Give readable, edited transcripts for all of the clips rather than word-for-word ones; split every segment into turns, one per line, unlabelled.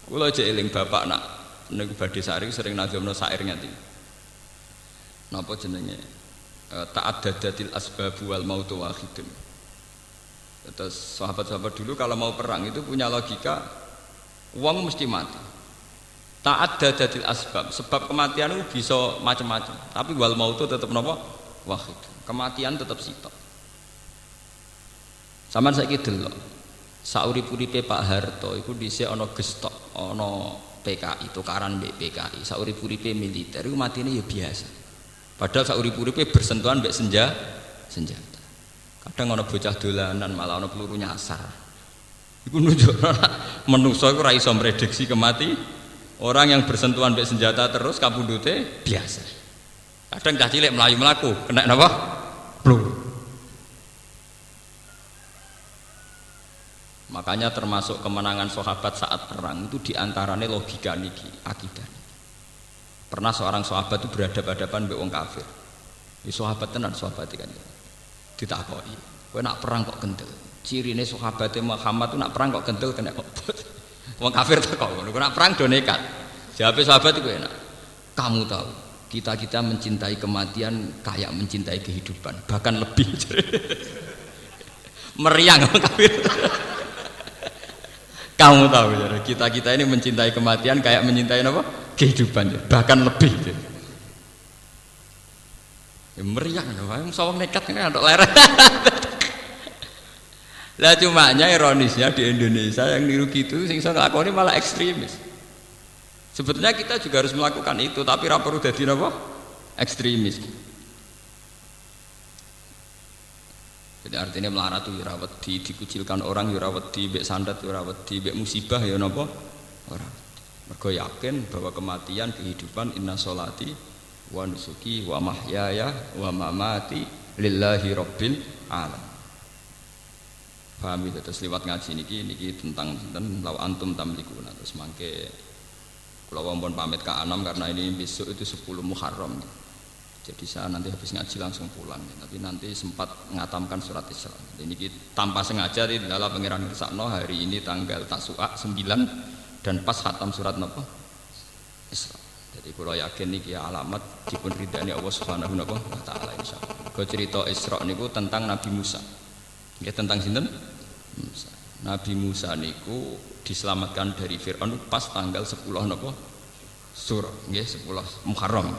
Kula aja eling bapak nak niku badhe sari sering nazamno syair ngati. Napa jenenge? Ta'addadatil asbabu wal mautu wahidun. Terus sahabat-sahabat dulu kalau mau perang itu punya logika wong mesti mati. Ta'addadatil asbab, sebab kematian itu bisa macam-macam, tapi wal mautu tetap napa? Wahid. Kematian tetap sitok. Sampeyan saiki delok. Saurip-uripe Pak Harto iku dhisik ana gestok, ana PKI, tukaran mbek PKI. Saurip-uripe militer iku matine ya biasa. Padahal saurip-uripe bersentuhan mbek senjata. Kadang ana bocah dolanan malah ana peluru nyasar. Iku nunjukno manusa iku ora iso mrediksi kemati. Orang yang bersentuhan mbek senjata terus kapundhute biasa. Kadang cah cilik mlayu mlaku kena napa? Peluru. Makanya termasuk kemenangan sahabat saat perang itu diantaranya logika niki, akidah. Pernah seorang sahabat itu berhadapan-hadapan mbek wong kafir. Ini sahabat tenan sahabat kan. Ditakoki, kowe nak perang kok kendel? Cirine sahabate Muhammad itu nak perang kok kendel kena kok. Wong kafir takok ngono, nak perang do nekat. Jawabe sahabat itu enak. Kamu tahu, kita mencintai kematian kayak mencintai kehidupan, bahkan lebih. Meriang wong kafir. Kamu tahu ya, kita ini mencintai kematian kayak mencintai apa? Kehidupan, bahkan lebih. Ya, meriang, yang sawang nekat kan ada lereng. Lah cumanya ironisnya di Indonesia yang niru gitu, sing iso nglakoni malah ekstremis. Sebetulnya kita juga harus melakukan itu, tapi ra perlu dadi apa? Ekstremis. Jadi artinya melarat itu ya wedi, dikucilkan orang ya wedi, mbek sandat ya wedi, mbek musibah ya napa? Ora. Mergo yakin bahwa kematian kehidupan inna sholati wa nusuki wa mahyaya wa mamati lillahi rabbil alamin. Paham itu terus lewat ngaji niki tentang law antum tamlikuna terus mangke kula pun pamit ke Anam karena ini besok itu 10 Muharram. Jadi saya nanti habis ngaji langsung pulang, tapi nanti sempat ngatamkan surat Isra. Ini tanpa sengaja di dalam pengiran Kersakno hari ini tanggal Tasu'a 9 dan pas khatam surat napa? Isra. Jadi kalau yakin niki alamat dipun ridani Allah Subhanahu wa taala insyaallah. Kau cerita Isra niku tentang Nabi Musa. Nggih tentang sinten? Musa. Nabi Musa niku diselamatkan dari Firaun pas tanggal 10 napa? Surah nggih 10 Muharram.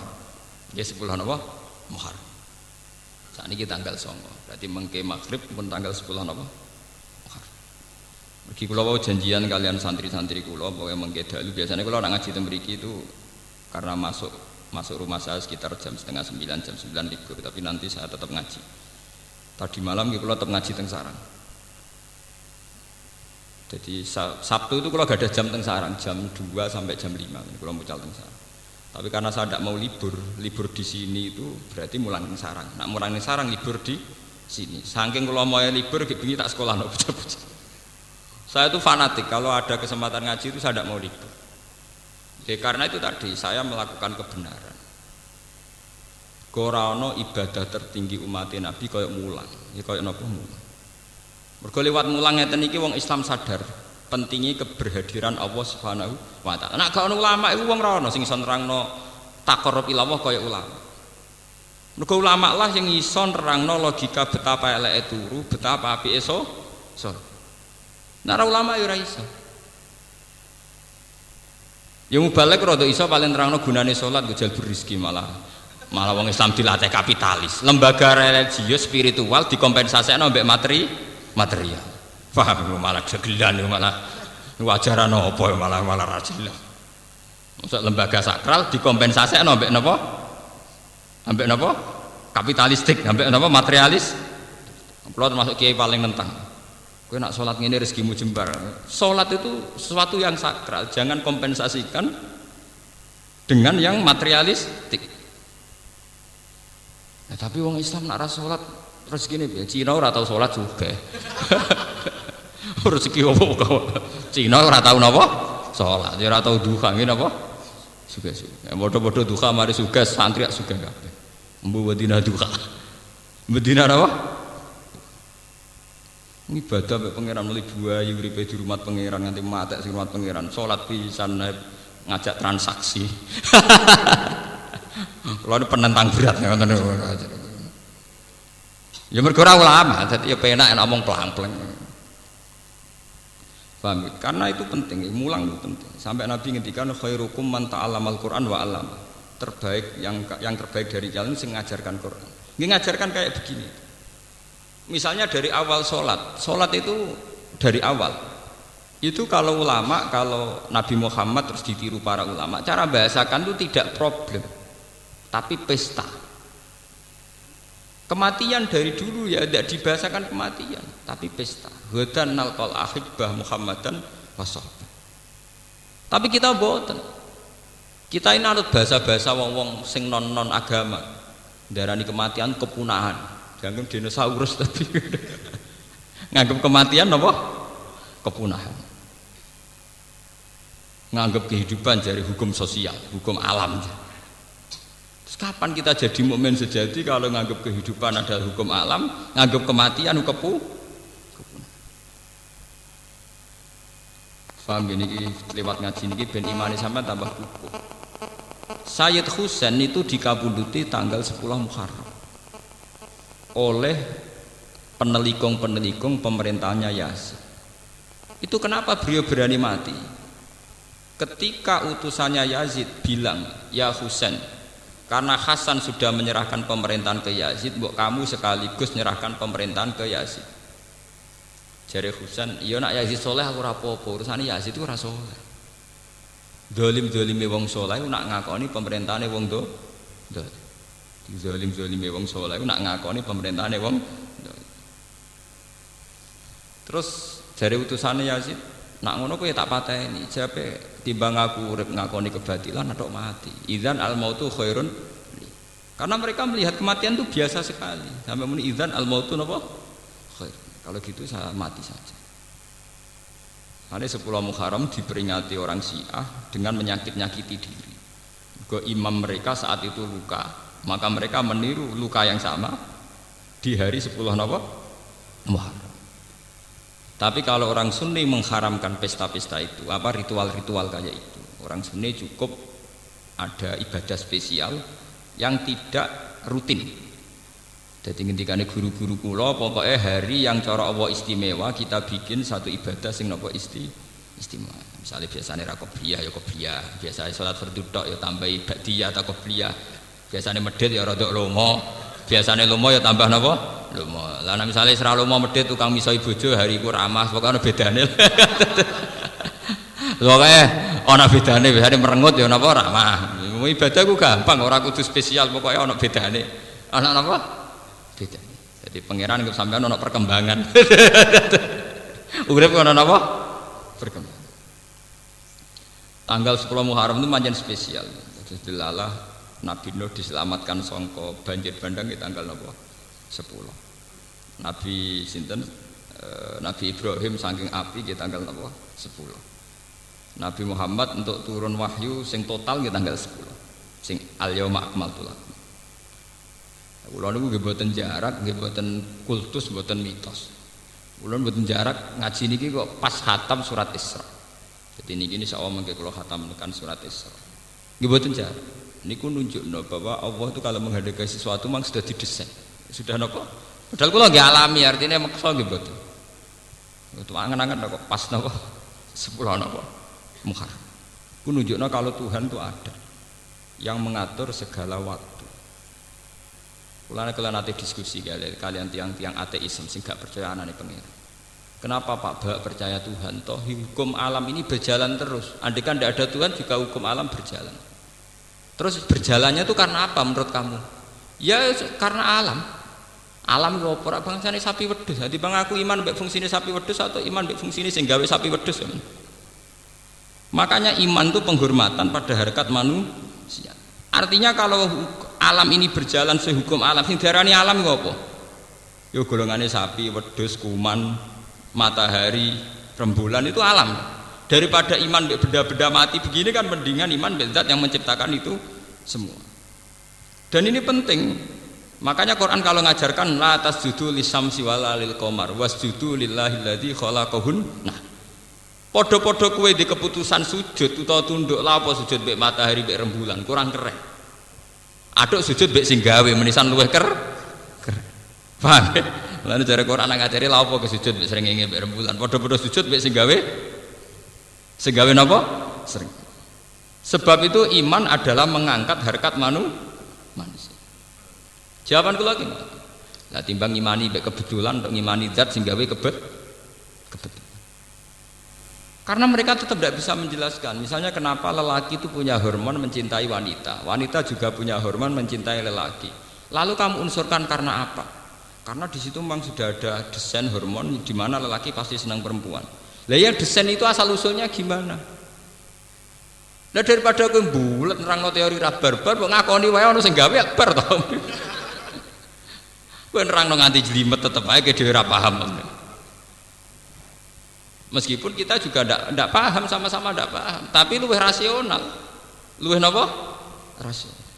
Ya 10 napa? Muharram. Saat ini tanggal 9. Berarti mengke maghrib pun tanggal 10 napa? Muharram. Mergi kula wau janjian kalian santri-santri kula pokoke mengke dalu biasanya kula nak ngaji teng mriki itu karena masuk rumah saya sekitar jam setengah 9, jam 9 libur, tapi nanti saya tetap ngaji. Tadi malam kula tetap ngaji teng sarang. Jadi Sabtu itu kula gak ada jam teng sarang, jam 2 sampai jam 5 kula mucal teng sarang. Tapi karena saya tidak mau libur di sini itu berarti mulang ning sarang. Nak mulang ning sarang libur di sini. Saking kalau mau libur bengi tak sekolah no bocah-bocah. Saya itu fanatik kalau ada kesempatan ngaji itu saya tidak mau libur. Ya, karena itu tadi saya melakukan kebenaran. Korano ibadah tertinggi umat Nabi koyok mulang. Ya koyok napa mulang. Mergo liwat mulang ngeten iki wong Islam sadar pentingnya keberhadiran Allah Subhanahu wa taala. Nek gak ono ulama iku wong ra ono sing iso nerangno taqarrub ila Allah kaya ulama. Mergo ulama lah sing iso nerangno logika betapa eleke turu, betapa apike so. Nek ra ulama ya ora iso. Ya mubalek rada iso paling nerangno gunane salat go jalbur rezeki malah wong Islam dilatih kapitalis. Lembaga religius spiritual dikompensasekno mbek material. Paham malah jegelan malah wajaran apa malah ra jelas. Masuk lembaga sakral dikompensasekno ambek napa? Ambek napa? Kapitalistik, ambek napa materialis. Kula termasuk kiai paling nentang. Kowe nak salat ngene rezekimu jembar. Salat itu sesuatu yang sakral, jangan kompensasikan dengan yang materialistik. Nah, tapi wong Islam nak ra salat rezekine piye? Cina ora tau salat juga. Rezeki apa kok? Cina ora tau napa? Salat, ora tau duha ngene napa? Suga-suga. Padha-padha duha mari suga santri suga kabeh. Mbu wedina duha. Bedina napa? Ibadah mek pangeran mulai buayu uripe di rumah pangeran nganti matek sing rumah pangeran, salat pisan ngajak transaksi. Kalau penentang berat ya ngoten. Ya mergo ora ulama, dadi ya penak nek omong plang-plang. Paham? Karena itu penting, mulang itu penting. Sampai Nabi ngendikan khairukum man ta'allamal Qur'an wa 'allama. Terbaik yang terbaik dari kalian sing ngajarkan Quran. Nggih ngajarkan kayak begini. Misalnya dari awal sholat itu dari awal itu kalau ulama, kalau Nabi Muhammad terus ditiru para ulama, cara bahasakan itu tidak problem, tapi pesta. Kematian dari dulu ya tidak dibahasakan kematian, tapi pesta. Hadan nalqal ahibbah Muhammadan wasahbah. Tapi kita boten. Kita ini anut bahasa-bahasa wong-wong sing non agama. Darani kematian kepunahan. Dianggap dinosaurus tapi nganggap kematian apa? Kepunahan. Nganggap kehidupan dari hukum sosial, hukum alam. Terus kapan kita jadi mukmin sejati kalau nganggap kehidupan adalah hukum alam, nganggap kematian kepunahan. Paham ini lewat ngaji ini ben imani sampai tambah kukuh. Sayyid Husain itu dikabuduti tanggal 10 Muharram oleh penelikung pemerintahnya Yazid. Itu kenapa beliau berani mati? Ketika utusannya Yazid bilang, ya Husain, karena Hasan sudah menyerahkan pemerintahan ke Yazid, mbok kamu sekaligus menyerahkan pemerintahan ke Yazid. Jare Husain, iya nak Yazid soleh aku ora apa-apa, urusane Yazid itu ora soleh. Dolim-dolime wong soleh nak ngakoni pemerintahane wong do. Zalim-zalime wong saleh nak ngakoni pemerintahane wong. Terus jare utusane Yazid, nak ngono kowe tak pateni, jape timbang aku urip ngakoni kebatilan atau mati. Idzan al mautu khairun. Karena mereka melihat kematian itu biasa sekali. Sampai muni idzan al mautu napa? Khair. Kalau gitu saya mati saja. Ada 10 Muharram diperingati orang Syiah dengan menyakit-nyakiti diri. Ke imam mereka saat itu luka. Maka mereka meniru luka yang sama di hari 10 Muharram. Tapi kalau orang Sunni mengharamkan pesta-pesta itu, apa ritual-ritual kayak itu, orang Sunni cukup ada ibadah spesial yang tidak rutin. Jadi ketika guru-guru kula pokoknya hari yang cara Allah istimewa kita bikin satu ibadah sing napa istimewa. Misalnya biasanya ra qobliyah ya qobliyah, biasanya salat fardhu tok ya tambahi ba'diyah atau qobliyah. Biasanya medhit ya rada lomo, biasanya lomo ya tambah napa? Lomo. Lah nek misale sira lomo medhit tukang misoi bojo hari iku ramah, pokoke ana bedane. Pokoke ana bedane, biasane merengut ya napa ramah. Ibadah ku gampang, ora kudu spesial, pokoke ana bedane. Ana napa? Bedane. Jadi pangeran kok sampean ana perkembangan. Urip ana napa? Perkembangan. Tanggal 10 Muharram itu manjen spesial. Terus dilalah Nabi Nuh diselamatkan sangka banjir bandang di tanggal 10. Nabi sinten Nabi Ibrahim saking api di tanggal 10. Nabi Muhammad untuk turun wahyu sing total di tanggal 10. Sing al-yauma akmaltu lakum. Kula niku nggih boten jarak, nggih boten kultus, boten mitos. Kula boten jarak ngaji niki kok pas khatam surat Isra. Jadi niki insyaallah mengke kula khatam tekan surat Isra. Nggih boten jarak. Niku nunjukno bahwa Allah itu kalau menghadirkan sesuatu memang sudah didesain. Sudah napa? Padahal kula nggih alami artinya maksa nggih mboten. Itu angen-angen kok pas napa 10 napa Muharram. Ku nunjukno kalau Tuhan itu ada yang mengatur segala waktu. Kula nanti diskusi kalian tiang-tiang ateisme sing gak percaya anane pengira. Kenapa Pak Bak percaya Tuhan? Toh hukum alam ini berjalan terus. Andai kan tidak ada Tuhan juga hukum alam berjalan. Terus berjalannya itu karena apa menurut kamu? Ya karena alam. Alam lho ora bangsane sapi wedhus. Dadi bang aku iman mbek fungsine sapi wedhus atau iman mbek fungsine sing gawe sapi wedhus. Makanya iman itu penghormatan pada harkat manusia. Artinya kalau alam ini berjalan sehukum alam, sing diarani alam iku apa? Ya golongane sapi, wedhus, kuman, matahari, rembulan itu alam. Daripada iman benda-benda mati begini kan mendingan iman zat yang menciptakan itu semua. Dan ini penting. Makanya Quran kalau ngajarkan la tasjudu lisyamsi wala lil qamar wasjudu lillahi alladzi khalaqahun. Nah, padha-padha kowe di keputusan sujud utawa tunduk la apa sujud mbek matahari mbek rembulan kurang keren. Aduk sujud mbek sing gawe menisan luwih keren. Paham? Lan jare Quran ngajari la apa sujud mbek srengenge mbek rembulan. Padha-padha sujud mbek sing gawe napa? Sering. Sebab itu iman adalah mengangkat harkat manusia. Jawaban kula ki. Lah timbang ngimani mbek kebetulan untuk ngimani zat sing gawe kebetulan. Karena mereka tetap tidak bisa menjelaskan. Misalnya kenapa lelaki itu punya hormon mencintai wanita, wanita juga punya hormon mencintai lelaki. Lalu kamu unsurkan karena apa? Karena di situ memang sudah ada desain hormon di mana lelaki pasti senang perempuan. Lah ya desain itu asal usulnya gimana? Lah daripada kowe bulet nerangno teori ra barbar kok ngakoni wae ono sing gawe akbar to. Kowe nerangno nganti jelimet tetep ae dhewe ora paham. Meskipun kita juga tidak paham, sama-sama tidak paham, tapi luwih rasional, luwih napa? Rasional.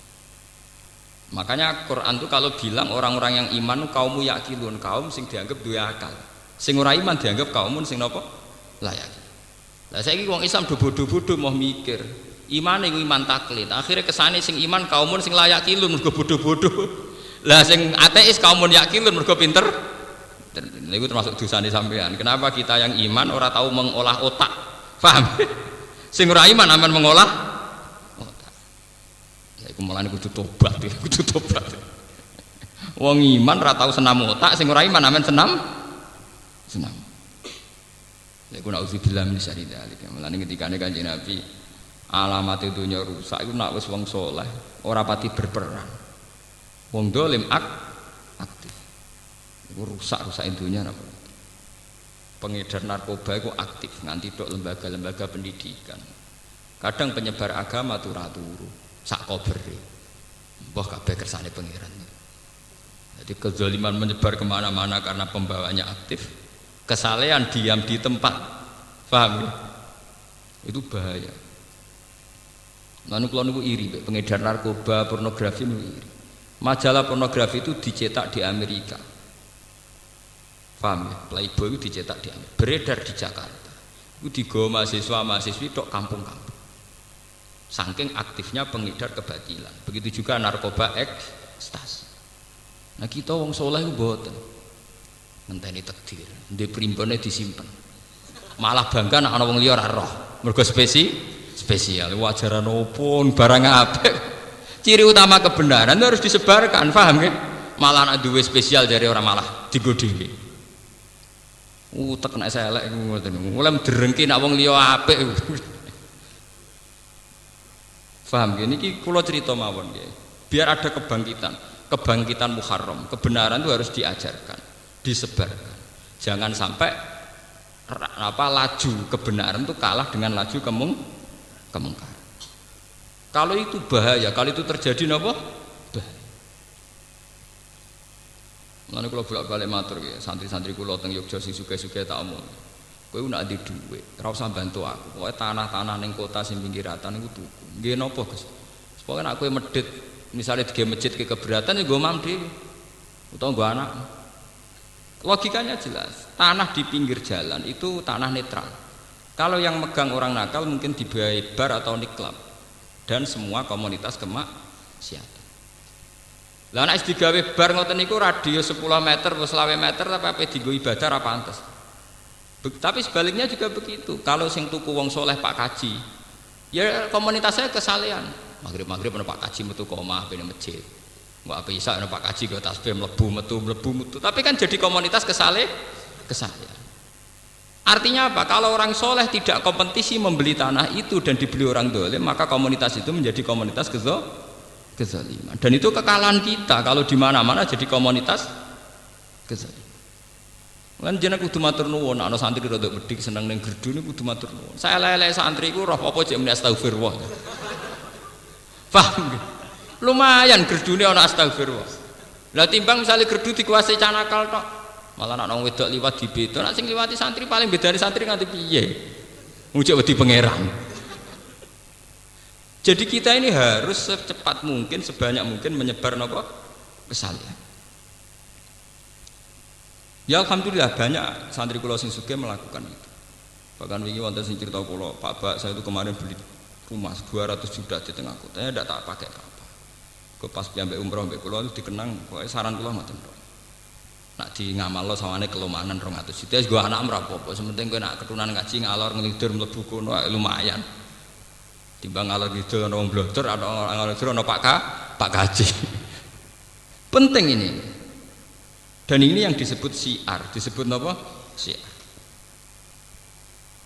Makanya Quran itu kalau bilang orang-orang yang iman kaum yakilun, kaum sing dianggap duwe akal, sing ora iman dianggap kaum sing napa? Layak. Lah saiki wong Islam do bodoh-bodoh mau mikir, iman iku iman taklid. Akhirnya kesane sing iman kaum sing layak kilun mergo bodoh-bodoh. Lah sing ateis kaum yakilun mergo pinter. Dan itu termasuk dosane sampean. Kenapa kita yang iman ora tahu mengolah otak? Paham? Sing ora iman aman mengolah otak. Ya iku mulane kudu tobat, kudu tobat. Wong iman ora tahu senam otak, sing ora iman aman senam. Ya iku nauzubillah min syarri dzalik. Mulane ketikane Kanjeng Nabi alamat dunya rusak iku nek wis wong saleh ora pati berperang. Wong dolim aktif. Rusak dunia apa? Pengedar narkoba itu aktif nganti dok lembaga-lembaga pendidikan. Kadang penyebar agama turu sak kobere. Mbah kabeh kersane pangeran. Jadi kezaliman menyebar kemana-mana karena pembawanya aktif. Kesalehan diam di tempat. Paham ya? Itu bahaya. Lalu kalau niku iri, pengedar narkoba, pornografi niku iri. Majalah pornografi itu dicetak di Amerika. Paham ya? Playboy itu dicetak di Amerika, beredar di Jakarta. Itu digawa mahasiswa-mahasiswi tok kampung-kampung. Saking aktifnya pengedar kebatilan. Begitu juga narkoba ekstasi. Nah kita wong soleh itu mboten. Ngenteni takdir, ndek primbone disimpen. Malah bangga nek ana wong liya ora roh. Mergo spesial wajaran opo barang apik. Ciri utama kebenaran itu harus disebarkan, paham nggih? Malah nek duwe spesial dari orang malah digo dhewe. Utek nek elek ngoten. Mulai derengki nek wong liya apik. Paham nggih? Niki kula cerita mawon nggih. Biar ada kebangkitan Muharram. Kebenaran itu harus diajarkan, disebarkan. Jangan sampai laju kebenaran itu kalah dengan laju kemungkaran. Kalau itu bahaya, kalau itu terjadi napa? Bahaya. Mulane kula bolak-balik matur nggih, santri-santri kula teng Yogya sing sugih-sugih tak omong. Kowe nak ndek dhuwit, ora usah bantu aku. Pokoke tanah-tanah ning kota sing pinggiratan niku tuku. Nggih napa, Gus? Pokoke nek kowe medhit, misalnya di masjid ke keberatan ya nggo mam dhewe. Utawa nggo anak. Logikanya jelas, tanah di pinggir jalan itu tanah netral. Kalau yang megang orang nakal mungkin dibayar bar atau niklab dan semua komunitas kemaksiatan. Lah nek digawe bar ngoten niku radius 10 meter atau 20 meter tapi ape dienggo ibadah ra pantes. Tapi sebaliknya juga begitu. Kalau sing tuku wong soleh Pak Kaji, ya komunitasnya kesalehan. Maghrib ana Pak Kaji metu ke omah ben masjid. Mbok ape isa ana Pak Kaji go tasbih mlebu metu. Tapi kan jadi komunitas kesalehan. Artinya apa? Kalau orang soleh tidak kompetisi membeli tanah itu dan dibeli orang dolim, maka komunitas itu menjadi komunitas kezaliman. Dan itu kekalahan kita kalau di mana-mana jadi komunitas kezaliman. Lan jeneng kudu matur nuwun, ana santri rada bedhik seneng ning gerdu niku kudu matur nuwun. Saya elek santri iku roh apa jek muni astagfirullah. Paham nggih? Lumayan gerdune ana astagfirullah. Lah timbang misalnya gerdu dikuasai canakal tok, malah nek wong wedok liwat dibeda, nek sing liwati santri paling bedane santri nganti piye? Ngucuk wedi pangeran. Jadi kita ini harus secepat mungkin, sebanyak mungkin menyebar napa? kesalahan. Ya alhamdulillah banyak santri kula sing sugih melakukan itu. Bahkan wingi wonten sing cerita kula, Pak Bak saya itu kemarin beli rumah 200 juta di tengah kota, tidak tak pakai apa. Kok pas nyampe umroh mbek kula itu dikenang, pokoke saran kula ngoten tok. Nak di ngamalno sawane kelomanan 200 juta wis go anak ora apa-apa, sementing kowe nak ketunan ngaji ngalor ngelidur mlebu kono lumayan. Timbang ngalor ngidul ana wong blodor, ana ngalor ngidul ana Pak Kaji. Penting ini. Dan ini yang disebut syiar, disebut apa? Syiar.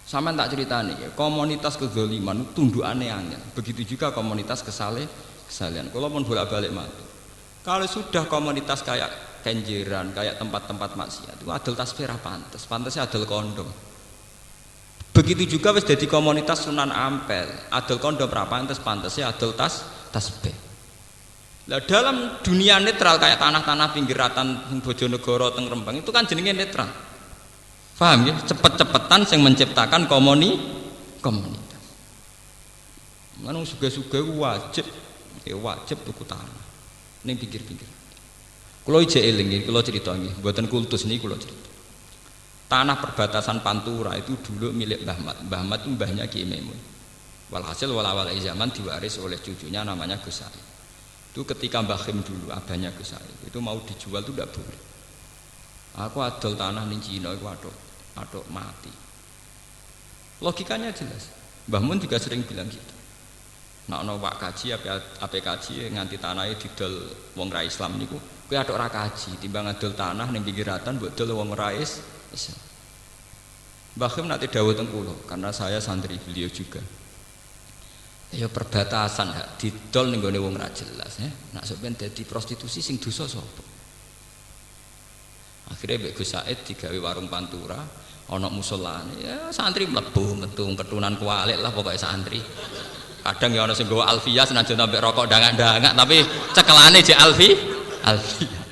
Sama tak ceritani ya, komunitas kezaliman tundukane angel. Begitu juga komunitas kesalehan. Kalau pun bolak-balik mati. Kalau sudah komunitas kayak kenjeran, kayak tempat-tempat maksiat, itu adol tasbih ra pantes, pantesnya adol kondom. Begitu juga wis dadi komunitas Sunan Ampel, adol kondom ra pantes, pantesnya adol tasbih. Lah dalam dunia netral kayak tanah-tanah pinggiratan Bojonegoro teng Rembang itu kan jenenge netral. Paham ya? Cepet-cepetan yang menciptakan komunitas. Mana suga-suga wajib tuku tanah. Ning pinggir-pinggir. Kula ijek eling, kula cerita nggih, mboten kultus niki kula cerita. Tanah perbatasan Pantura itu dulu milik Mbah Mat. Mbah Mat itu mbahnya Ki Maimun. Walhasil wala-wala zaman diwaris oleh cucunya namanya Gus Said. Itu ketika Mbah Khim dulu abahnya Gus Said itu mau dijual itu tidak boleh. Aku adol tanah ning Cina iku aduk mati. Logikanya jelas. Mbah Mun juga sering bilang gitu. Nek ana Pak Kaji ape kaji nganti tanahe didol wong ra Islam niku kowe aduk ra kaji timbang adol tanah ning pinggiratan mbok dol wong ra Islam. Mbah Khim nate dawuh teng kula karena saya santri beliau juga. Ya perbatasan hak didol ning gone wong ra jelas ya. Nek sampeyan dadi prostitusi sing dosa sapa? Akhirnya Mbak Gus Said digawe warung Pantura, ana musolane. Ya santri mlebu metu ketunan kualik lah pokoknya santri. Kadang ya ana sing nggawa Alfiyah senajan sampai rokok dangak-dangak tapi cekelane jek Alfiyah.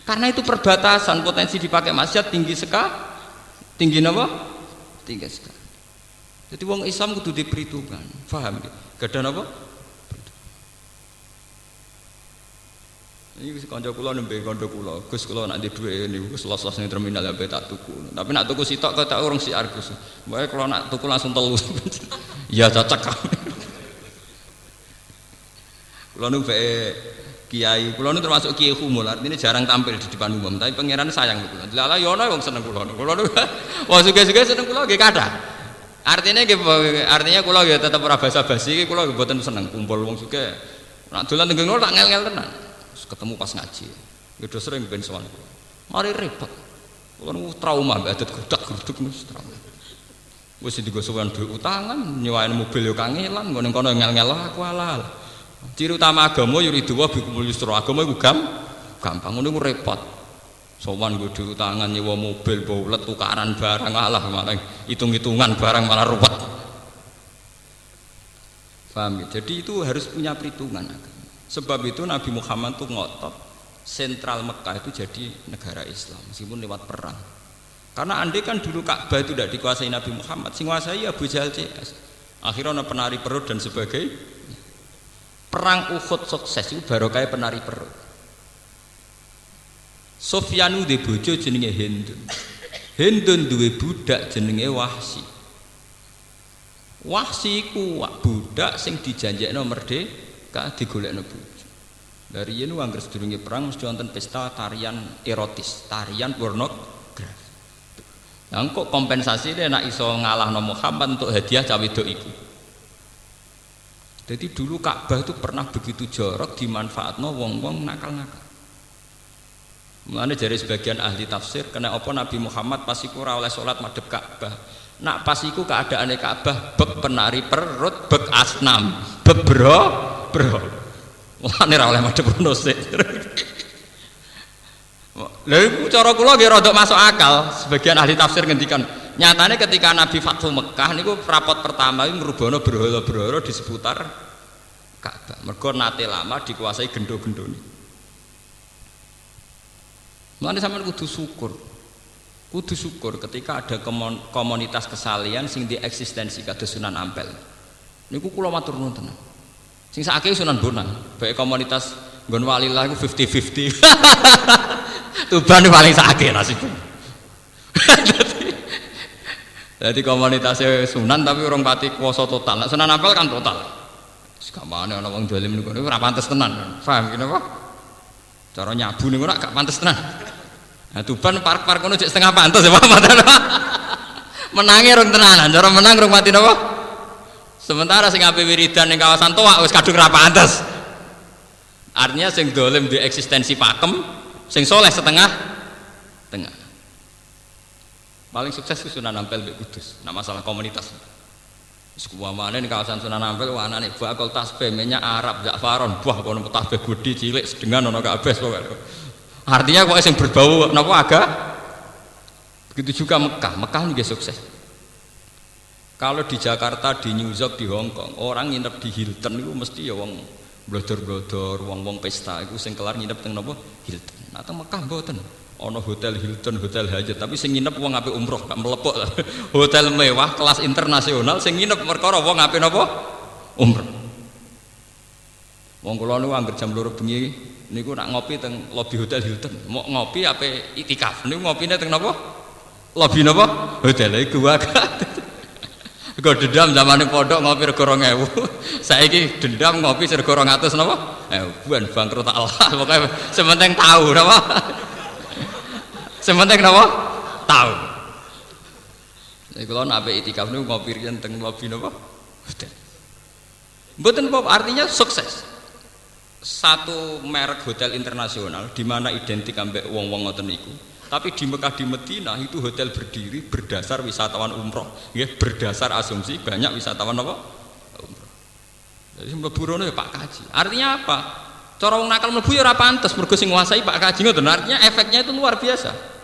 Karena itu perbatasan potensi dipakai maksiat tinggi sekali. Tinggi napa? Tinggi sekali. Jadi wong Islam kudu diperhitungkan, paham ya? Gadah napa? Ini kanca kula nembe kanca kula, Gus kula nak di dhuwit niku Gus los-los ning terminal sampe tak tuku. Tapi nak tuku sitok kok tak urung siar Gus. Pokoke kula nak tuku langsung telu. Ya cocok. Kula nu kiai, kula nu termasuk kiai khumul, artinya jarang tampil di depan umum, tapi pangeran sayang kula. Lala yo ana wong seneng kula. Kula nu wong sugih-sugih seneng kula nggih kathah. Artinya kula ya tetep ora basa-basi iki kula mboten seneng kumpul wong sugih. Nak dolan teng ngono tak ngel-ngel tenan. Ketemu pas ngaji. Udah sering ben sowan kula. Mari repot. Kula nu trauma mbek adat grudak-gruduk wis trauma. Wis digosowan duit utangan, nyewain mobil yo kangelan, ngene kono ngel-ngel aku halal. Ciri utama agama yuriduwa bikumul yusra. Agama iku gampang ngono iku repot. Sowan nggo duit utangan nyewa mobil bolet tukaran barang alah malah hitung-hitungan barang malah ruwet. Paham ya? Jadi itu harus punya perhitungan agama. Sebab itu Nabi Muhammad tuh ngotot sentral Mekah itu jadi negara Islam meskipun lewat perang. Karena andai kan dulu Ka'bah itu tidak dikuasai Nabi Muhammad, sing kuasai Abu Jahal CS. Akhirnya ada penari perut dan sebagainya. Perang Uhud sukses itu barokah penari perut. Sufyanu de bojo jenenge Hindun. Hindun duwe budak jenenge Wahsy. Wahsy iku budak sing dijanjekno merdeka digolekno bojo. Dari yen anggere sedurunge perang mesti wonten pesta tarian erotis, tarian pornografi. Lah kok kompensasine nek iso ngalahno Muhammad untuk hadiah cah wedok iku. Jadi dulu Ka'bah itu pernah begitu jorok dimanfaatno wong-wong nakal-nakal. Mulane dari sebagian ahli tafsir kena apa Nabi Muhammad pas iku ora oleh salat madhep Ka'bah. Nak pas iku keadaane Ka'bah bek penari perut, bek asnam, bek bro. Mulane ora oleh madhep kono sik. Lha iku cara kula nggih rada masuk akal. Sebagian ahli tafsir ngendikan, nyatane ketika Nabi Fathu Mekah niku rapot pertama iku ngrubono berhala-berhala di seputar Ka'bah. Mergo nate lama dikuasai gendo-gendone. Mulane sampeyan kudu syukur. Kudu syukur ketika ada komunitas kesalian sing di eksistensi kados Sunan Ampel. Niku kula matur nuwun tenan. Sing sakake Sunan Bonang, bae komunitas nggon walillah iku 50-50. Tuban paling sakit nasibnya. Jadi komunitasnya Sunan tapi orang pati kuasa total. Nah, Sunan Ampel kan total. Sekamane ana wong dolim niku ora pantes tenan. Paham kene apa? Cara nyabu niku ora gak pantes tenan. Nah, Tuban park-park ngono jek setengah pantes ya Pak. Menange rong tenanan, cara menang rong mati napa? Sementara sing ape wiridan ning kawasan Toak wis kadung ra pantes. Artinya sing dolim di eksistensi pakem, sing soleh setengah tengah. Paling sukses itu Sunan Ampel mbek Kudus. Nah masalah komunitas. Sekuamane ning kawasan Sunan Ampel anane bakal tasbih minyak Arab Za'faron. Wah kono tasbih gede cilik sedengan ono kabeh pokoke. Artinya kok sing berbau napa aga. Begitu juga Mekah. Mekah juga sukses. Kalau di Jakarta, di New York, di Hong Kong, orang nginep di Hilton itu mesti ya wong blodor-blodor, wong-wong pesta itu sing kelar nginep teng napa Hilton. Nah teng Mekah mboten. Ono hotel Hilton, hotel Hyatt, tapi sing nginep wong ape umroh, gak melepok. Hotel mewah kelas internasional sing nginep perkara wong ape napa? Umroh. Wong kula niku anggere jam 2 bengi niku nak ngopi teng lobi hotel Hilton. Mau ngopi ape itikaf. Niku ngopine teng napa? Lobi napa? Hotel iku wae. Kok dendam zamane pondok ngopi rego 2000. Saiki dendam ngopi rego 200 napa? Buan bangkrut Allah. Pokoke sementing tahu napa? Sementing napa? Tahu. Nek kula nak itikaf niku ngopi riyen teng lobi napa? Hotel. Mboten apa artinya sukses. Satu merek hotel internasional di mana identik ambek wong-wong ngoten niku. Tapi di Mekah di Medina itu hotel berdiri berdasar wisatawan umroh, ya berdasar asumsi banyak wisatawan apa? Umroh. Jadi mlebu rono ya Pak Kaji. Artinya apa? Cara wong nakal mlebu ya ora pantes mergo sing nguasai Pak Kaji ngoten. Artinya efeknya itu luar biasa.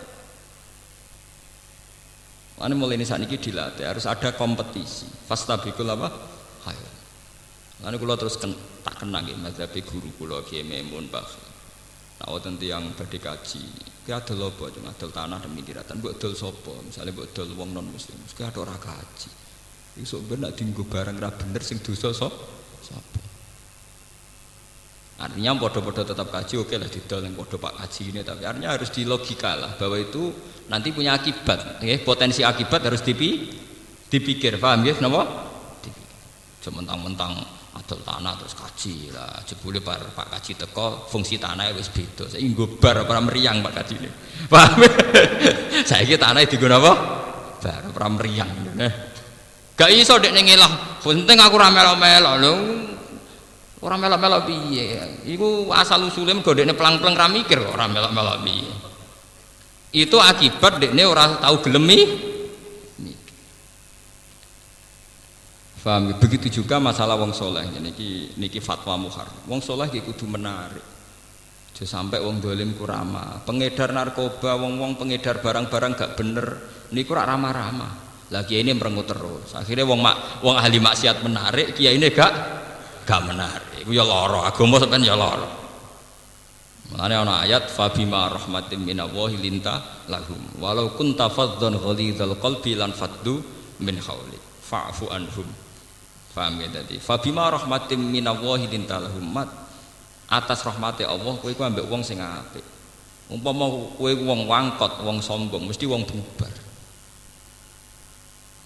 Ane mulai ini saat ini dilatih harus ada kompetisi. Fastabikul apa? Hayo. Ane kula terus tak kenang nggih mazhab guru kula Kiai Maimun Pak. Nah, wonten tiyang badhe kaji. Ki adol apa cuma adol tanah demi diratan. Mbok dol sapa? Misale mbok dol wong non muslim. Ki ada ora kaji. Iki sok ben nek dienggo barang ra bener sing dosa sapa? Artinya podo-podo tetap kaji, oke lah didol yang podo Pak Kaji ini, tapi artinya harus dilogika lah bahwa itu nanti punya akibat, potensi akibat harus dipikir, paham ya? Kenapa? Mentang-mentang adol tanah terus kaji lah, jebule Pak Kaji teko fungsi tanahnya wis beda, saya inggobar para meriang Pak Kaji ini, paham ya? Saya ini tanahnya diguna apa? Bar para meriang, gak iso dek nengelah, penting aku ramel-ramel loh. Orang melok-melok piye? Iku asal usulnya godekne pelang-pelang ra mikir kok ora melok-melok piye. Itu akibat dekne ora tahu gelemi. Paham? Begitu juga masalah wong soleh. Niki fatwa muhar. Wong soleh iki kudu menarik. Aja sampai wong dolim ku ramah. Pengedar narkoba, wong-wong pengedar barang-barang gak bener niku ora ramah-ramah. Lagi ini merengut terus. Akhirnya wong ahli maksiat menarik, kiai ini gak menarik. Iku ya lara, agama sampean ya lara. Mulane ana ayat fa bima rahmatin minallahi linta lahum walau kunta faddan ghalidhal qalbi lan faddu min hauli fa'fu anhum. Paham ya tadi? Fa bima rahmatin minallahi linta lahum mat atas rahmate Allah kowe iku ambek wong sing apik. Umpama kowe wong wangkot, wong sombong, mesti wong bubar.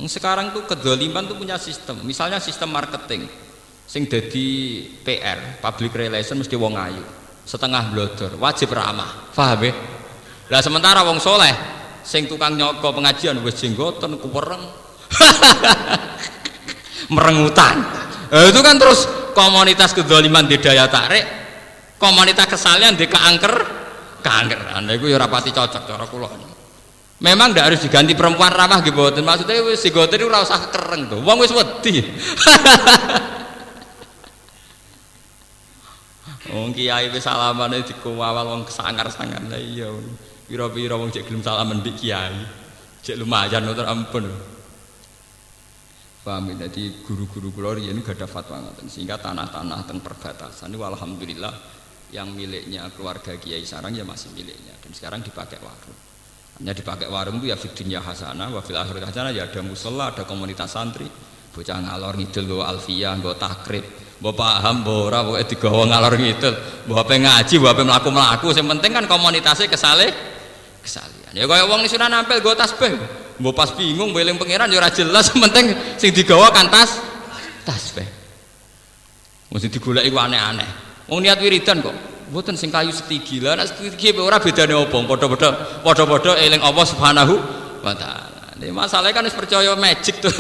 Sekarang tuh kedzaliman tuh punya sistem. Misalnya sistem marketing. Sing dadi PR, public relation mesti wong ayu, setengah blodor, wajib ramah, paham ya? Lah sementara wong soleh, sing tukang nyoko pengajian wis jenggoten kuwereng, merengutan. Itu kan terus komunitas kedzaliman di daya tarik, komunitas kesalahan di keangkeran. Iku ya rapati cocok cara kula. Memang ndak harus diganti perempuan ramah nggih mboten. Maksudnya wis jenggoten iku ora usah kereng to. Wong wis wedi. Wong kiai wis salamane dikowal wong kesangar-sangar. Lah iya. Pira-pira wong cek gelem salaman mbek kiai. Cek lumayan to ampun. Paham ya? Jadi guru-guru kula riyen gak ada fatwa ngoten. Sehingga tanah-tanah teng perbatasan itu alhamdulillah yang miliknya keluarga Kiai Sarang ya masih miliknya dan sekarang dipakai warung. Hanya dipakai warung itu ya fid dunya hasanah wa fil akhirati hasanah, ya ada musala, ada komunitas santri, bocah ngalor ngidul nggo alfiyah, nggo takrib. Mbok paham mbok ora pokoke digawa ngalor ngidul. Mbok ape ngaji, mbok ape mlaku-mlaku, sing penting kan komunitasnya kesalian. Ya kaya wong sunan ampel nggo tasbih. Mbok pas bingung eling pangeran ya ora jelas, sing penting sing digawa kan tasbih. Mesti digoleki ku aneh-aneh. Wong niat wiridan kok mboten sing kayu setigi. Lah nek setigi ora bedane opo? Padha-padha eling Allah Subhanahu wa taala. Ini masalahnya kan wis percaya magic tuh.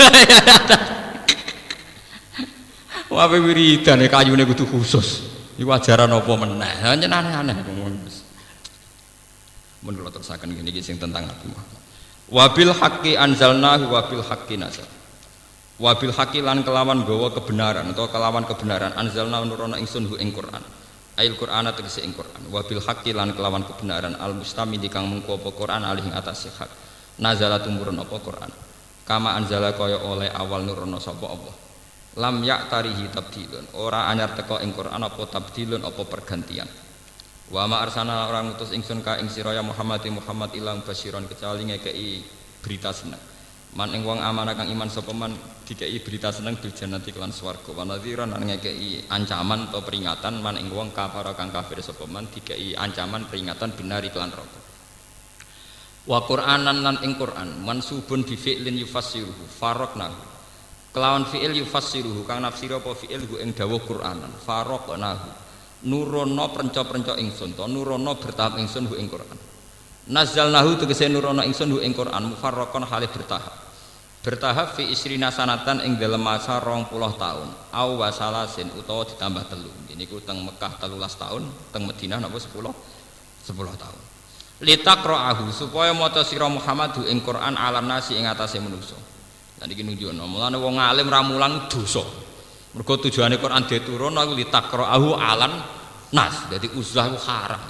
Wah wiridan kayune kudu khusus. Iku ajaran apa meneh? Pancen aneh-aneh. Mun kula terusaken ngene iki sing tentang Nabi Muhammad. Wabil haqqi anzalnahu wabil haqqi nazal. Wabil haqqi lan kelawan gawa kebenaran atau kelawan kebenaran anzalna nurono ingsun hu ing Quran. Ail Qur'ana tegese ing Quran. Wabil haqqi lan kelawan kebenaran al mustamid kang mengko apa Quran alih ing atase hak. Nazala tumurun apa Quran. Kama anzala kaya oleh awal nurono sapa Allah. Lam ya'tarihi tabdilun. Ora anyar teka ing Quran apa tabdilun apa pergantian. Wa ma arsana orang utus ingsun ka ing sira ya Muhammad ilang basyiron kecuali ngekeki berita seneng. Man ing wong amanah kang iman sapa man dikeki berita seneng bil jannati kelan swarga. Wa nadhiran lan ngekeki ancaman atau peringatan man ing wong kafir kang kafir sapa man dikeki ancaman peringatan binari kelan neraka. Wa Qur'anan lan ing Qur'an mansubun bi fi'lin yufassiruhu faraqnahu. Kelawan fi'il yufassiruhu kang nafsir apa fi'il hu ing dawuh Qur'anan faraqnahu. Nurono prenca-prenca ingsun to nurono bertahap ingsun hu ing Quran. Nazzalnahu tegese nurono ingsun hu ing Quran mufarraqan hale bertahap fi isrina sanatan ing dalem masa 20 tahun au wasalasin utawa ditambah 3 niku teng Mekah 13 tahun teng Madinah napa 10 tahun litaqra'ahu supaya maca sira Muhammad hu ing Quran alan nasi ing atase manusa. Lan iki nunjukno mulane wong alim ra mulang dosa. Mergo tujuane Quran diturun aku litaqra'ahu alan nas. Dadi uzlah itu haram.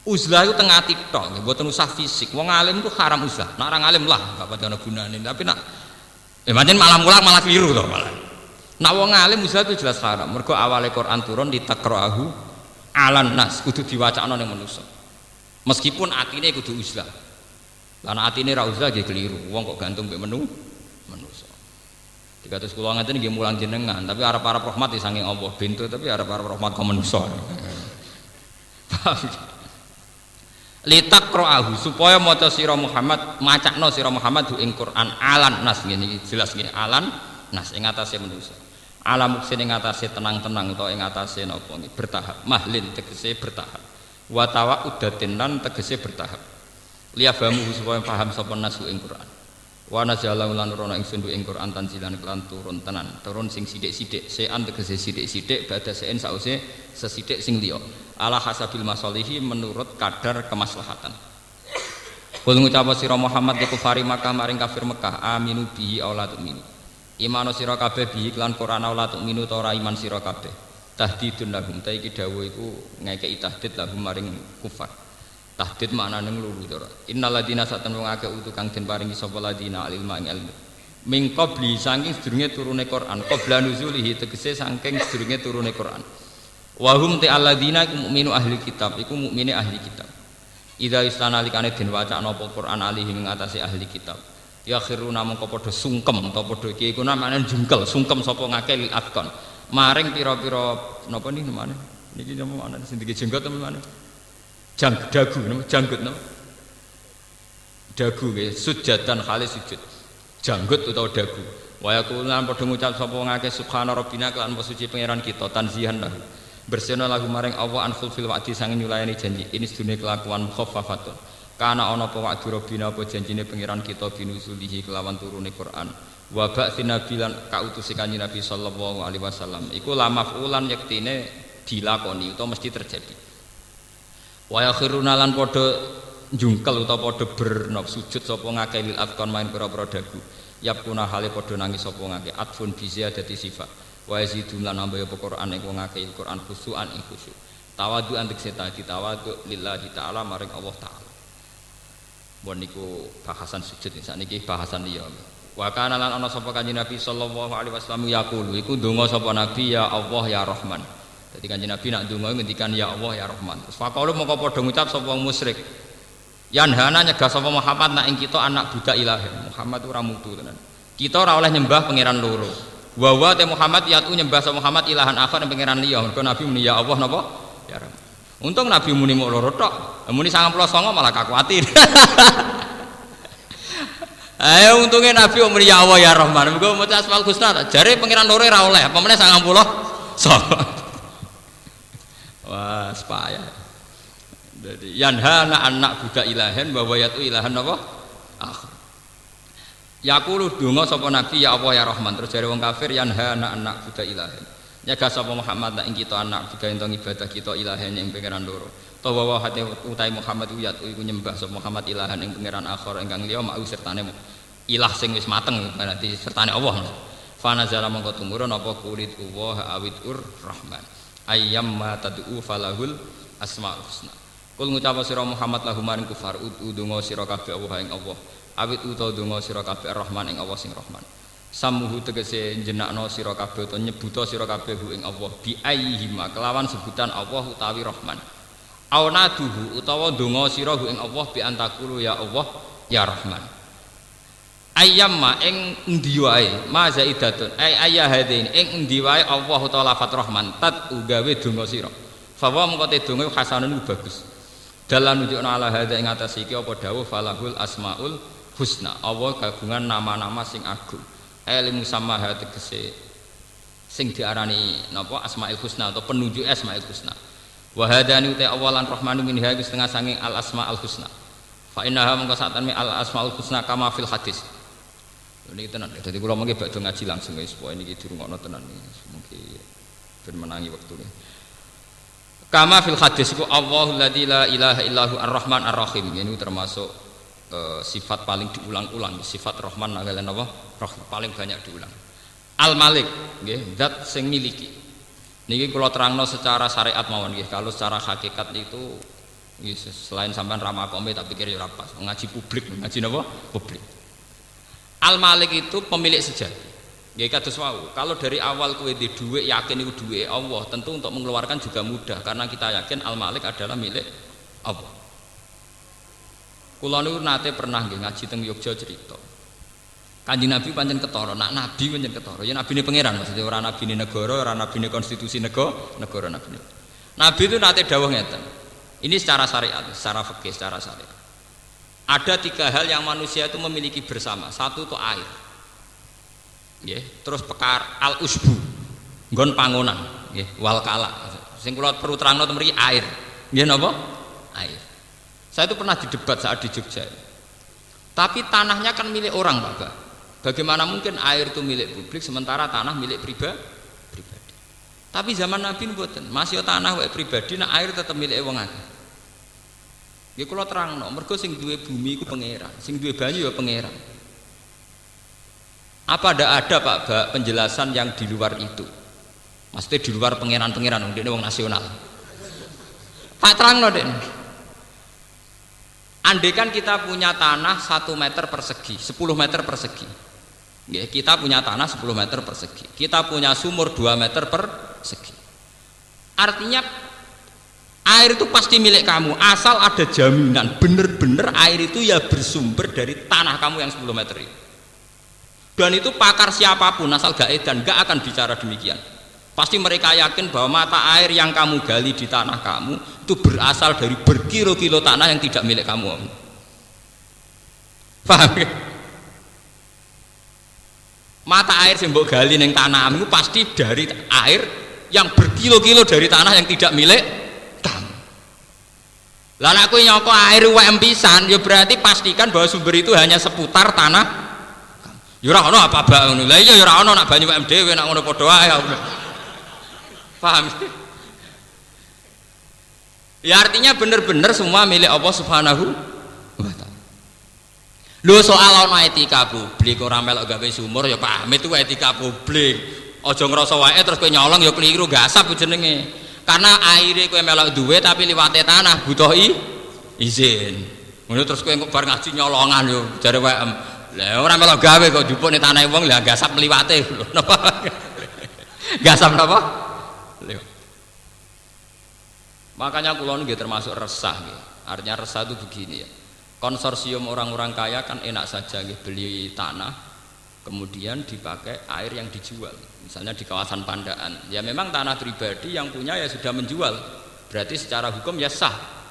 Uzlah itu teng ati tok, nggih mboten usah fisik. Wong alim itu haram uzlah. Nek orang alim lah gak pati ana gunane. Tapi nek pancen malah mulang malah keliru to malah. Nek wong alim uzlah itu jelas haram. Mergo awale Quran turun litaqra'ahu alan nas kudu diwacana ning manusa. Meskipun atine kudu uzlah. Lan atine ra uzlah nggih keliru. Wong kok gantung mek manusa. 300 kula ngaten nggih mulang jenengan, tapi arep-arep rahmat saking Allah bento tapi arep-arep rahmat kok manusa. Litaqra'ahu supaya maca sira Muhammad macakno sira Muhammad ing Quran alan nas ngene iki jelas nggih alan nas ing atase manusa. Alam muksin ing atase tenang-tenang utawa ing atase napa nggih bertahap. Mahlin tegese bertahap. Wa tawa'udatin lan tegese bertahap. Liyafamu supaya paham sapa nas ing Quran. Wa nazala lan rono ingsun ing Quran tanzilan kelan turun tenan turun sing sithik-sithik sean tegese sithik-sithik badha sen sause sesithik sing liya ala hasabil masalihi menurut kadar kemaslahatan. Kul ngucap sira Muhammad di kufari Makkah maring kafir Mekah aminu bihi aula tu'minu. Iman sira kabeh bihi lan Quran aula tu'minu ta ora iman sira kabeh. Tahdidun lahum ta iki dawuh iku ngekeki tahdid lahum maring kufar. Tahdid maknane ngluru to. Innal ladina satan wong akeh utu kang den paringi sapa ladina ilma ing ilmu. Min qabli saking sedurunge turune Quran, qabla nuzulihi tegese saking sedurunge turune Quran. Wa hum ta alladina mukminu ahli kitab, iku mukmine ahli kitab. Idza istanalikane den wacana apa Quran alihi ing atase ahli kitab. Ya khiruna mongko padha sungkem utawa padha iki iku namane jungkel, sungkem sapa ngakeh lil afkon. Maring pira-pira napa niki namane? Niki napa maknane sing jenggot namane? Dagu nama janggut nama dagu nggih sujadan khalis sujud janggut utawa dagu wa yaqulan padha ngucap sapa ngake subhana rabbina kelan suci pangeran kita tanzihan lahu bersihna lagu maring Allah an fil wa'di sanging nyulayani janji ini sedune kelakuan mukhaffafatun kana ana apa wa'di rabbina apa janjine pangeran kita binuzulihi kelawan turune Quran wa ba'tsin nabilan kautusi kanjeng Nabi sallallahu alaihi wasallam iku la maf'ulan yektine dilakoni utawa mesti terjadi. Wa yakhiruna lan padha njungkel utawa padha bernop sujud sapa ngakeh lil afkon main pira-pira dagu yapkuna hale padha nangis sapa ngakeh atfun bi ziyadati sifat wa yazidun lan nambah apa Quran ing ngakeh Quran khusuan ing khusyuk tawadhu antek setati tawadhu lillahi taala maring Allah taala. Bon niku bahasan sujud sakniki bahasan liya. Wa kana lan ana sapa kanjeng Nabi sallallahu alaihi wasallam yaqulu iku ndonga sapa Nabi ya Allah ya Rahman. Jadi kanjeng Nabi nak ndonga ngendikan ya Allah ya Rahman. Terus faqalu mongko padha ngucap sapa wong musyrik. Yanhana nyegah sapa Muhammad nak ing kita anak budak ilahi. Muhammad ora mutu tenan. Kita ora oleh nyembah pangeran loro. Wa te Muhammad yatu nyembah sa Muhammad ilahan akhar pangeran liya. Mergo Nabi muni ya Allah napa? Ya Rahman. Untung Nabi muni mok loro tok. Muni 99 malah kakuatir. Ayo untungnya Nabi muni ya Allah ya Rahman. Mergo maca Asmaul Husna jare pangeran loro ora oleh. Apa meneh 99. Wah, sepaya. Jadi yanhana anak budak ilahen bahwa yatu ilahan apa? Akhir. Yaqulu donga sapa nabi ya Allah ya Rahman terus jare wong kafir yanhana anak budak ilahen. Nyegah sapa Muhammad nek kita anak budak ento ibadah kita ilahen ing pangeran loro. Tawa wa hati utai Muhammad yatu iku nyembah sapa Muhammad ilahan ing pangeran akhir ingkang liya mau sertane ilah sing wis mateng berarti sertane Allah. Fa nazala mongko tumurun apa kulit Allah awidur Rahman. Ayyam ma tad'u falahul asmaul husna. Kul ngucap sira Muhammad lahum maring kufar udungo sira kabeh Allah ing Allah. Awit utawa donga sira kabeh Rahman ing Allah sing Rahman. Samuhu tegese jenakno sira kabeh utawa nyebuta sira kabeh ing Allah bi ayyihima kelawan sebutan Allah utawi Rahman. Aunaduhu utawa donga sira ing Allah bi antakulu ya Allah ya Rahman. Ayyamma ing endi wae ma zaidatun ayya hadain ing endi wae Allah utawa lafat Rahman tat ugawe donga sira. Fa wa mengko te donga hasanun bagus. Dalam nunjukna ala hada ing atas iki apa dawuh falahul asmaul husna. Allah kagungan nama-nama sing agung. Ilmu sama tegese sing diarani napa asmaul husna atau penunjuk asmaul husna. Wa hadani uta awalan rahmanu min haqqi setengah sanging al asmaul husna. Fa innaha mongko satane al asmaul husna kama fil hadis. Niki tenan. Dadi kula mengki badhe ngaji langsung wis pokoke niki dirungokno tenan niki. Mungkin ben menangi wektune. Kama fil hadis iku Allahul ladzi la ilaha illahu ar-Rahman ar-Rahim. Ini termasuk sifat paling diulang-ulang, sifat Rahman kalian apa? Rahman paling banyak diulang. Al-Malik nggih, zat sing miliki. Niki kula terangno secara syariat mawon nggih. Kalau secara hakikat itu selain sampean ramakome tak pikir ya ora pas. Ngaji publik, ngaji napa? Publik. Al-Malik itu pemilik sejati. Nggih kados wau, kalau dari awal kowe di dhuwit yakin iku dhuwite Allah, tentu untuk mengeluarkan juga mudah karena kita yakin Al-Malik adalah milik Allah. Kula niku nate pernah nggih ngaji teng Yogya cerita. Kanjeng Nabi pancen ketara, nak nabi pancen ketara. Ya nabine pangeran maksudnya ora nabine negara, ora nabine konstitusi negara nabine. Nabi itu nate dawuh ngeten. Ini secara syariat, secara fikih, secara syariat. Ada 3 hal yang manusia itu memiliki bersama. Satu itu air. Nggih, terus pekar al-usbu. Nggon pangonan, nggih, wal kala. Sing kula perlu terangno mriki air. Nggih napa? Air. Saya itu pernah didebat saat di Jogja. Tapi tanahnya kan milik orang, Pak. Bagaimana mungkin air itu milik publik sementara tanah milik pribadi? Tapi zaman Nabi mboten, masih tanah wae pribadi, nah air tetap milik wong akeh. Nggih kula terangno, mergo sing duwe bumi iku pangeran, sing duwe banyu ya pangeran. Apa ada Pak penjelasan yang di luar itu? Maksudnya di luar pangeran-pangeran, ini wong nasional. Pak terangno dek. Andaikan kita punya tanah 1 meter persegi, 10 meter persegi. Ya, kita punya tanah 10 meter persegi. Kita punya sumur 2 meter persegi. Artinya air itu pasti milik kamu, asal ada jaminan bener-bener air itu ya bersumber dari tanah kamu yang 10 meter itu. Dan itu pakar siapapun asal gak edan gak akan bicara demikian. Pasti mereka yakin bahwa mata air yang kamu gali di tanah kamu itu berasal dari berkilo-kilo tanah yang tidak milik kamu. Paham ya? Mata air yang mbok gali ning tanahmu pasti dari air yang berkilo-kilo dari tanah yang tidak milik kamu. Lah nek kowe nyoko air UM pisan ya berarti pastikan bahwa sumber itu hanya seputar tanah. Ya ora ono apa bak ngono. Lah iya ya ora ono nak banyu UM dhewe nak ngono padha ae. Paham? Ya artinya benar-benar semua milik Allah Subhanahu wa taala. Lho soal ana etika publik ora melok gawe sumur ya paham itu etika publik. Aja ngrasa wae terus kowe nyolong ya keliru gasap jenenge. Karena aire kowe melok duwe tapi liwate tanah butuh izin. Ngono terus kowe bar ngaji nyolongan yo jare wae. Lah ora melok gawe kok jupuk ning tanah wong lah gasap liwate lho. Napa? Gasap napa? Liwat. Makanya kula nggih termasuk resah nggih. Artinya resah itu begini ya. Konsorsium orang-orang kaya kan enak saja nggih beli tanah kemudian dipakai air yang dijual, misalnya di kawasan Pandaan, ya memang tanah pribadi yang punya ya sudah menjual, berarti secara hukum ya sah.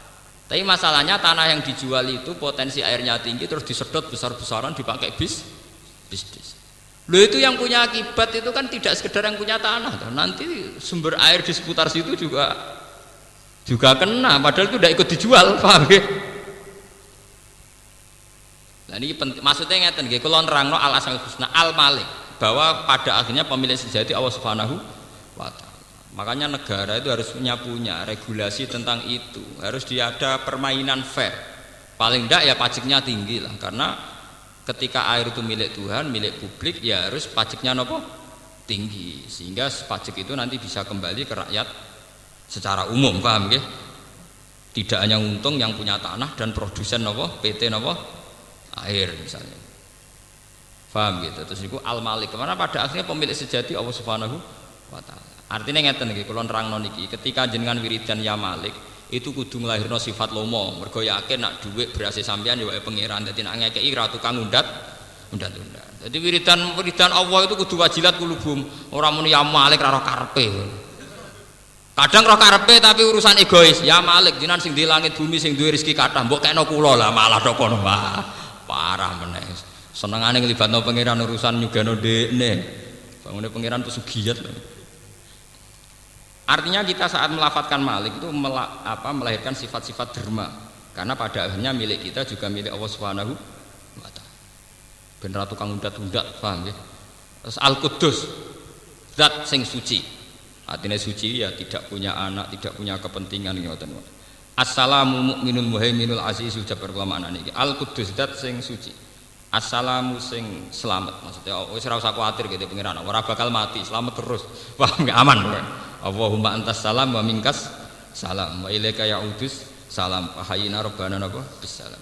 Tapi masalahnya tanah yang dijual itu potensi airnya tinggi, terus disedot besar-besaran dipakai bisnis. Loh itu yang punya akibat itu kan tidak sekedar yang punya tanah, nanti sumber air di seputar situ juga kena, padahal itu tidak ikut dijual, paham ya? Nah ini penting, maksudnya ngeten nggih, kula nerangno al asmaul husna al malik, bahwa pada akhirnya pemilik sejati Allah Subhanahu wa taala. Makanya negara itu harus punya regulasi tentang itu, harus ada permainan fair. Paling tidak ya pajaknya tinggi lah, karena ketika air itu milik Tuhan, milik publik, ya harus pajaknya nopo tinggi, sehingga pajak itu nanti bisa kembali ke rakyat secara umum, paham nggih? Tidak hanya untung yang punya tanah dan produsen nopo PT nopo air misalnya, paham gitu. Terus itu al malik, karena pada akhirnya pemilik sejati Allah Subhanahu wa taala. Artinya ngeten nggih, kula nerangno niki, ketika jenengan wiridan ya malik itu kudu nglahirno sifat lomo, mergo yakin nak dhuwit berase sampean ya wae pangeran, dadi nak ngekeki ra tukang undat. Jadi wiridan Allah itu kudu wajilat kulubum, ora muni ya malik ra karepe. Kadang roh karepe tapi urusan egois, ya malik jenengan sing di langit bumi sing duwe rezeki kathah mbok kekno kula lah, malah tok kono. Parah meneh. Senengane nglibatno pangeran urusan nyugano dekne. Bangune pangeran pesugiat. Artinya kita saat melafatkan malik itu melahirkan sifat-sifat derma. Karena pada akhirnya milik kita juga milik Allah Subhanahu wa taala. Ben ra tukang undat-undat, paham ya? Terus Al-Quddus, zat sing suci. Artinya suci ya tidak punya anak, tidak punya kepentingan ngoten. Assalamu mu'minul muhaiminul azizul jabbar maknane iki. Al-Quddus zat sing suci. Assalamu sing selamat, maksudnya wis ora usah kuwatir gitu pengiran, ora bakal mati, selamat terus. Paham enggak? Aman kowe. Allahumma antas salam wa minkas salam wa ilaika ya'udus salam hayyina rabbana napa bisalam.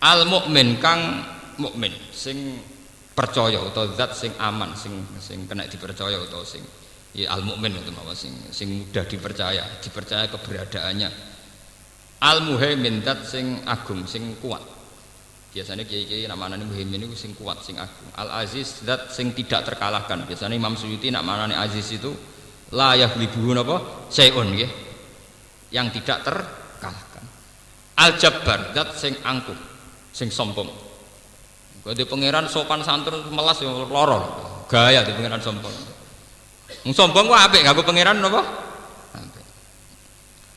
Al mukmin kang mukmin sing percaya utawa zat sing aman, sing kena dipercaya utawa sing ya al mukmin itu mawa sing mudah dipercaya keberadaannya. Al muhaimin zat sing agung, sing kuat. Biasanya kiai-kiai namanya muhaimin itu sing kuat, sing agung. Al aziz zat sing tidak terkalahkan. Biasanya Imam Suyuti namanya aziz itu la yaghlibuhu napa syai'un nggih, yang tidak terkalahkan. Al jabbar zat sing angkuh, sing sombong. Di pangeran sopan santun melas ya lara, gaya di pangeran sombong. Sombong kok apik nganggo pangeran napa?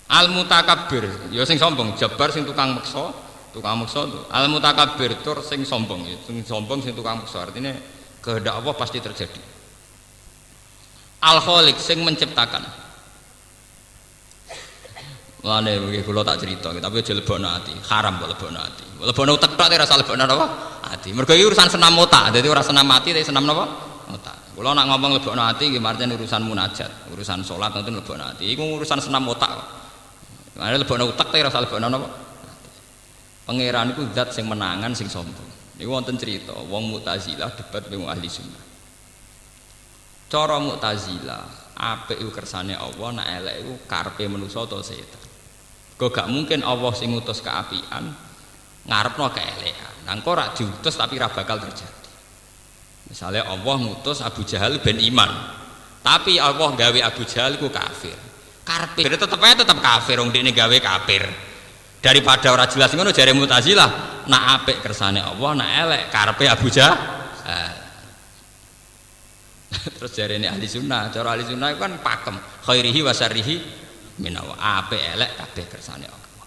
Al mutakabbir ya sing sombong, jabbar sing tukang meksa tuh. Al mutakabbir tur sing sombong, sing tukang meksa, artinya kehendak Allah pasti terjadi. Al khaliq sing menciptakan. Lane iki kula tak cerita, tapi aja lebokno ati, haram kok lebokno ati. Lebokno utek tok ora usah lebokno apa? Ati. Mergo iki urusan senam otak, dadi ora senam ati tapi senam napa? Otak. Kula nak ngomong lebokno ati nggih martine urusan munajat, urusan salat nonton lebokno ati. Iku urusan senam otak. Ada lebokno utak tapi rasa lebokno napa? Pangeran iku zat sing menangan sing sombong. Niku wonten cerita wong Mu'tazilah debat wong ahli sunnah. Cara Mu'tazilah, apik iku kersane Allah, nek elek iku karepe manusa utawa setan. Kok gak mungkin Allah sing ngutus keapian ngarepno keelekan. Nang kok ora diutus tapi ora bakal terjadi. Misalnya Allah ngutus Abu Jahal ben iman. Tapi Allah gawe Abu Jahal iku kafir. Karepe tetep kafir wong dekne gawe kafir. Daripada ora jelas ngono jare Mu'tazilah, nak apik kersane Allah, nak elek karepe Abu Jahal. Terus jarene ahli sunnah, cara ahli sunnah kan pakem, khairihi wa syarrihi minawa, apik elek kabeh kersane Allah.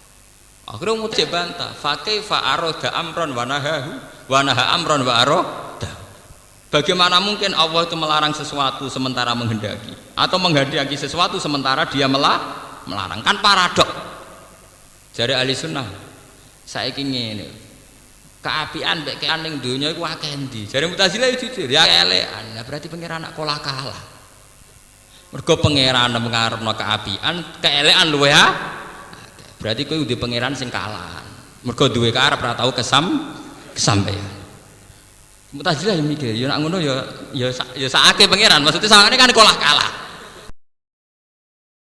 Akhire mujib bantah, fa kaifa arada amron wa naha amron wa arada. Bagaimana mungkin Allah itu melarang sesuatu sementara menghendaki, atau menghendaki sesuatu sementara dia melarang? Kan paradok. Jare ahli sunnah, saiki ngene. Keapian mbek kean ning donya iku akeh endi? Jare Mu'tazilah jujur, ya elekan. Nah, berarti pangeran nak kalah. Mergo pangeran ngarepno keapian, keelekan luwe ha. Berarti kowe udah pangeran sing kalah. Mergo duwe karep ora tau kesampaian. Mu'tazilah yang mikir, ya nak ngono ya sakake pangeran. Maksudnya sangane kan kalah.